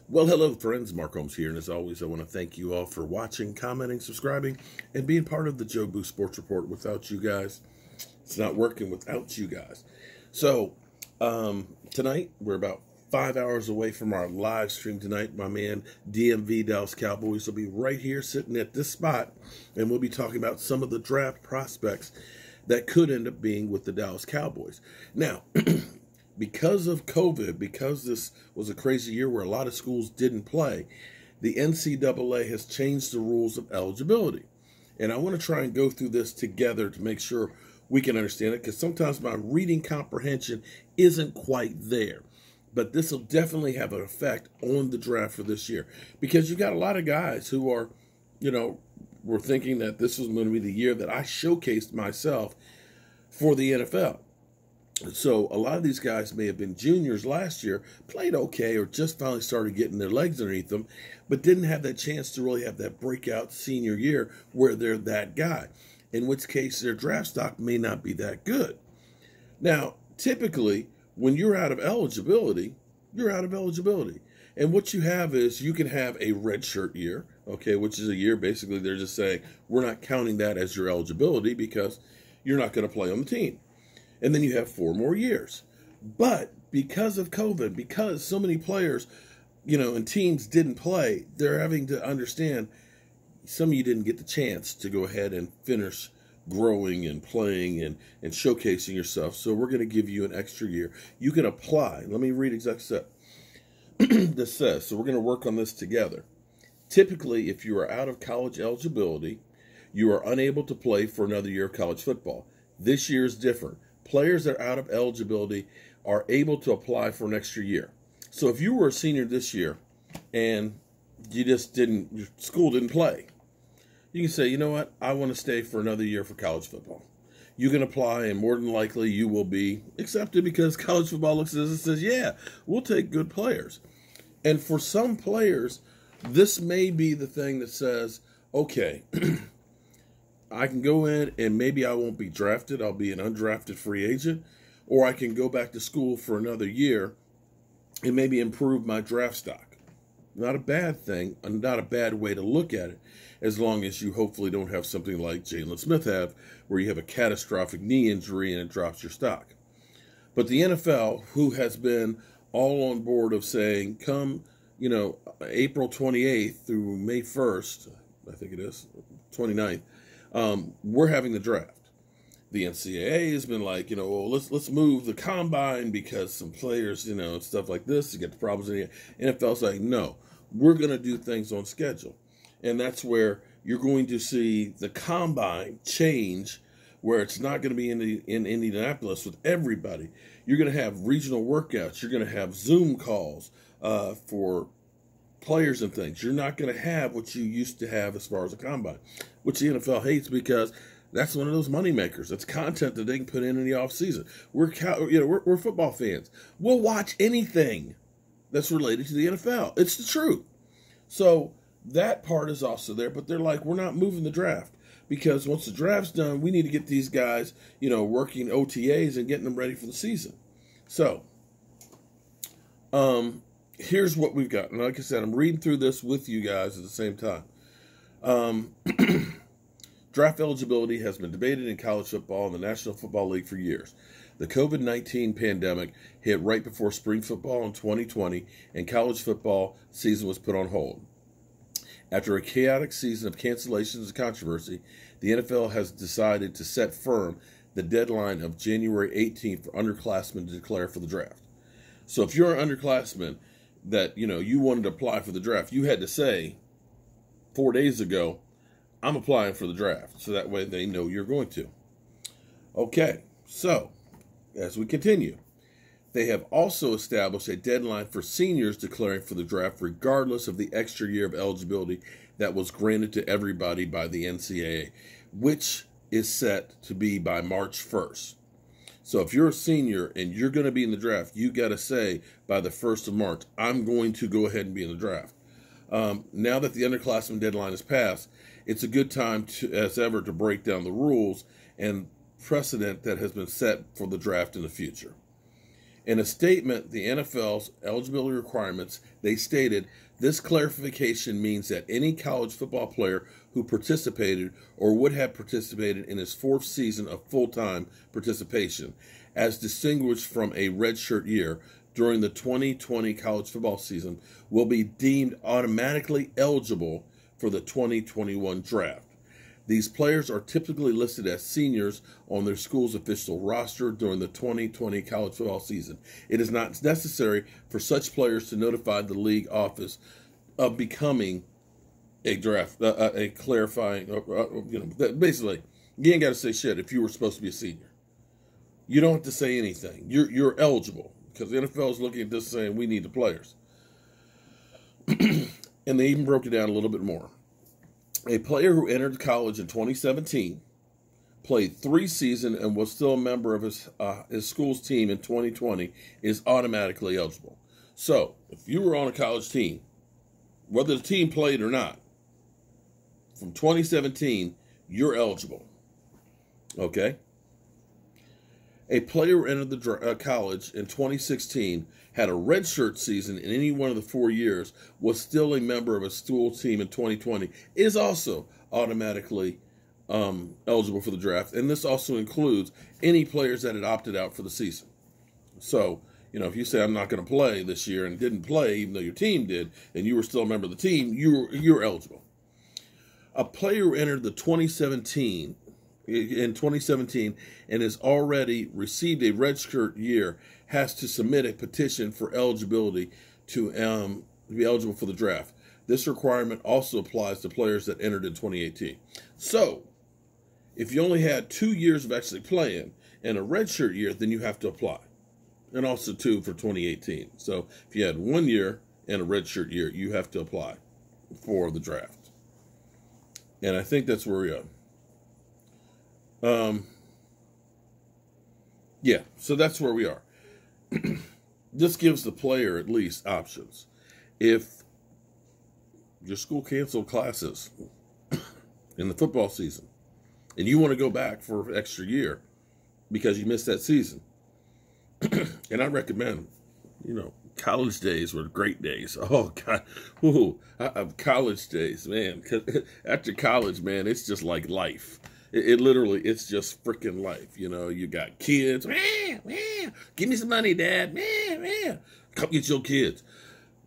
Well, hello, friends. Mark Holmes here, and as always, I want to thank you all for watching, commenting, subscribing, and being part of the Joe Boo Sports Report. Without you guys, it's not working without you guys. So, tonight, we're about 5 hours away from our live stream tonight. My man, DMV Dallas Cowboys, will be right here sitting at this spot, and we'll be talking about some of the draft prospects that could end up being with the Dallas Cowboys. Now, because of COVID, because this was a crazy year where a lot of schools didn't play, the NCAA has changed the rules of eligibility. And I want to try and go through this together to make sure we can understand it, because sometimes my reading comprehension isn't quite there. But this will definitely have an effect on the draft for this year, because you've got a lot of guys who are, were thinking that this was going to be the year that I showcased myself for the NFL. So a lot of these guys may have been juniors last year, played okay, or just finally started getting their legs underneath them, but didn't have that chance to really have that breakout senior year where they're that guy, in which case their draft stock may not be that good. Now, typically, when you're out of eligibility, you're out of eligibility. And what you have is you can have a redshirt year, okay, which is a year basically they're just saying, we're not counting that as your eligibility because you're not going to play on the team. And then you have 4 more years. But because of COVID, because so many players, and teams didn't play, they're having to understand some of you didn't get the chance to go ahead and finish growing and playing and showcasing yourself. So we're going to give you an extra year. You can apply. Let me read exactly what this says. So we're going to work on this together. Typically, if you are out of college eligibility, you are unable to play for another year of college football. This year is different. Players that are out of eligibility are able to apply for an extra year. So if you were a senior this year and your school didn't play, you can say, you know what, I want to stay for another year for college football. You can apply, and more than likely you will be accepted, because college football looks at this and says, yeah, we'll take good players. And for some players, this may be the thing that says, okay, I can go in and maybe I won't be drafted. I'll be an undrafted free agent. Or I can go back to school for another year and maybe improve my draft stock. Not a bad thing, not a bad way to look at it, as long as you hopefully don't have something like Jalen Smith have, where you have a catastrophic knee injury and it drops your stock. But the NFL, who has been all on board of saying, come, April 28th through May 1st, I think it is, 29th, we're having the draft. The NCAA has been like, let's move the combine because some players, and stuff like this, to get the problems in the NFL's like, no, we're going to do things on schedule. And that's where you're going to see the combine change, where it's not going to be in Indianapolis with everybody. You're going to have regional workouts. You're going to have Zoom calls for players and things. You're not going to have what you used to have as far as a combine, which the NFL hates, because that's one of those money makers. That's content that they can put in the off season. We're football fans. We'll watch anything that's related to the NFL. It's the truth. So that part is also there, but they're like, we're not moving the draft, because once the draft's done, we need to get these guys, working OTAs and getting them ready for the season. So, here's what we've got. And like I said, I'm reading through this with you guys at the same time. Draft eligibility has been debated in college football and the National Football League for years. The COVID-19 pandemic hit right before spring football in 2020, and college football season was put on hold. After a chaotic season of cancellations and controversy, the NFL has decided to set firm the deadline of January 18th for underclassmen to declare for the draft. So if you're an underclassman that, you wanted to apply for the draft, you had to say 4 days ago, I'm applying for the draft. So that way they know you're going to. Okay, so as we continue, they have also established a deadline for seniors declaring for the draft, regardless of the extra year of eligibility that was granted to everybody by the NCAA, which is set to be by March 1st. So if you're a senior and you're going to be in the draft, you got to say by the 1st of March, I'm going to go ahead and be in the draft. Now that the underclassmen deadline is passed, it's a good time as ever to break down the rules and precedent that has been set for the draft in the future. In a statement, the NFL's eligibility requirements, they stated, this clarification means that any college football player who participated or would have participated in his fourth season of full-time participation, as distinguished from a redshirt year during the 2020 college football season, will be deemed automatically eligible for the 2021 draft. These players are typically listed as seniors on their school's official roster during the 2020 college football season. It is not necessary for such players to notify the league office of becoming a draft, a clarifying, basically, you ain't got to say shit if you were supposed to be a senior. You don't have to say anything. You're eligible because the NFL is looking at this saying we need the players. And they even broke it down a little bit more. A player who entered college in 2017, played 3 seasons, and was still a member of his school's team in 2020 is automatically eligible. So, if you were on a college team, whether the team played or not, from 2017, you're eligible. Okay? A player who entered the college in 2016, had a redshirt season in any one of the 4 years, was still a member of a school team in 2020, is also automatically eligible for the draft. And this also includes any players that had opted out for the season. So, if you say I'm not going to play this year and didn't play, even though your team did, and you were still a member of the team, you're eligible. A player who entered the 2017 and has already received a redshirt year has to submit a petition for eligibility to be eligible for the draft. This requirement also applies to players that entered in 2018. So, if you only had 2 years of actually playing and a redshirt year, then you have to apply. And also 2 for 2018. So, if you had 1 year and a redshirt year, you have to apply for the draft. And I think that's where we are. Yeah, so that's where we are. This gives the player at least options. If your school canceled classes in the football season and you want to go back for an extra year because you missed that season, and I recommend, college days were great days. Oh, God. Ooh, college days, man. After college, man, it's just like life. It literally, it's just freaking life. You got kids. Give me some money, Dad. Come get your kids.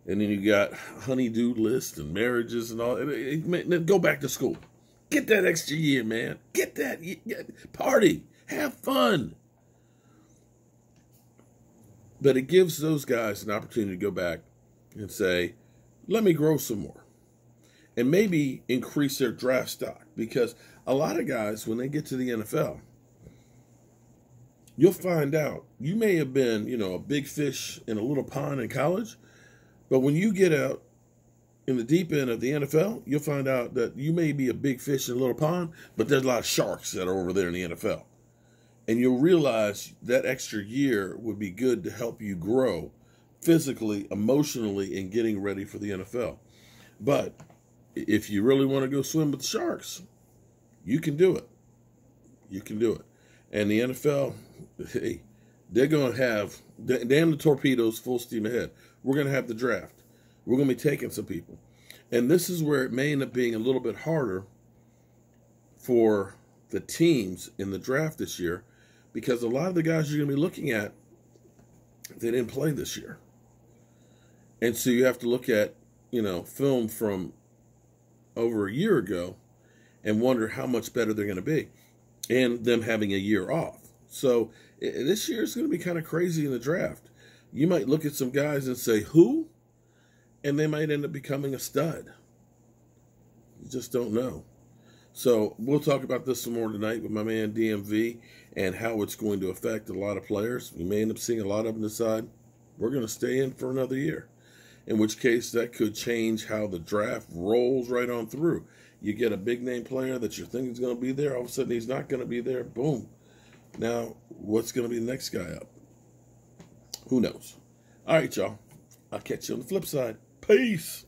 And then you got honey-do lists and marriages and all. Go back to school. Get that extra year, man. Get that. Party. Have fun. But it gives those guys an opportunity to go back and say, let me grow some more. And maybe increase their draft stock. Because a lot of guys, when they get to the NFL, you'll find out you may have been, a big fish in a little pond in college. But when you get out in the deep end of the NFL, you'll find out that you may be a big fish in a little pond, but there's a lot of sharks that are over there in the NFL. And you'll realize that extra year would be good to help you grow physically, emotionally, and getting ready for the NFL. But if you really want to go swim with the sharks, you can do it. You can do it. And the NFL, hey, they're going to have, damn the torpedoes, full steam ahead. We're going to have the draft. We're going to be taking some people. And this is where it may end up being a little bit harder for the teams in the draft this year, because a lot of the guys you're going to be looking at, they didn't play this year. And so you have to look at, film from over a year ago and wonder how much better they're going to be, and them having a year off. So this year is going to be kind of crazy in the draft. You might look at some guys and say, who? And they might end up becoming a stud. You just don't know. So we'll talk about this some more tonight with my man DMV and how it's going to affect a lot of players. We may end up seeing a lot of them decide we're going to stay in for another year, in which case that could change how the draft rolls right on through. You get a big-name player that you're thinking is going to be there. All of a sudden, he's not going to be there. Boom. Now, what's going to be the next guy up? Who knows? All right, y'all. I'll catch you on the flip side. Peace.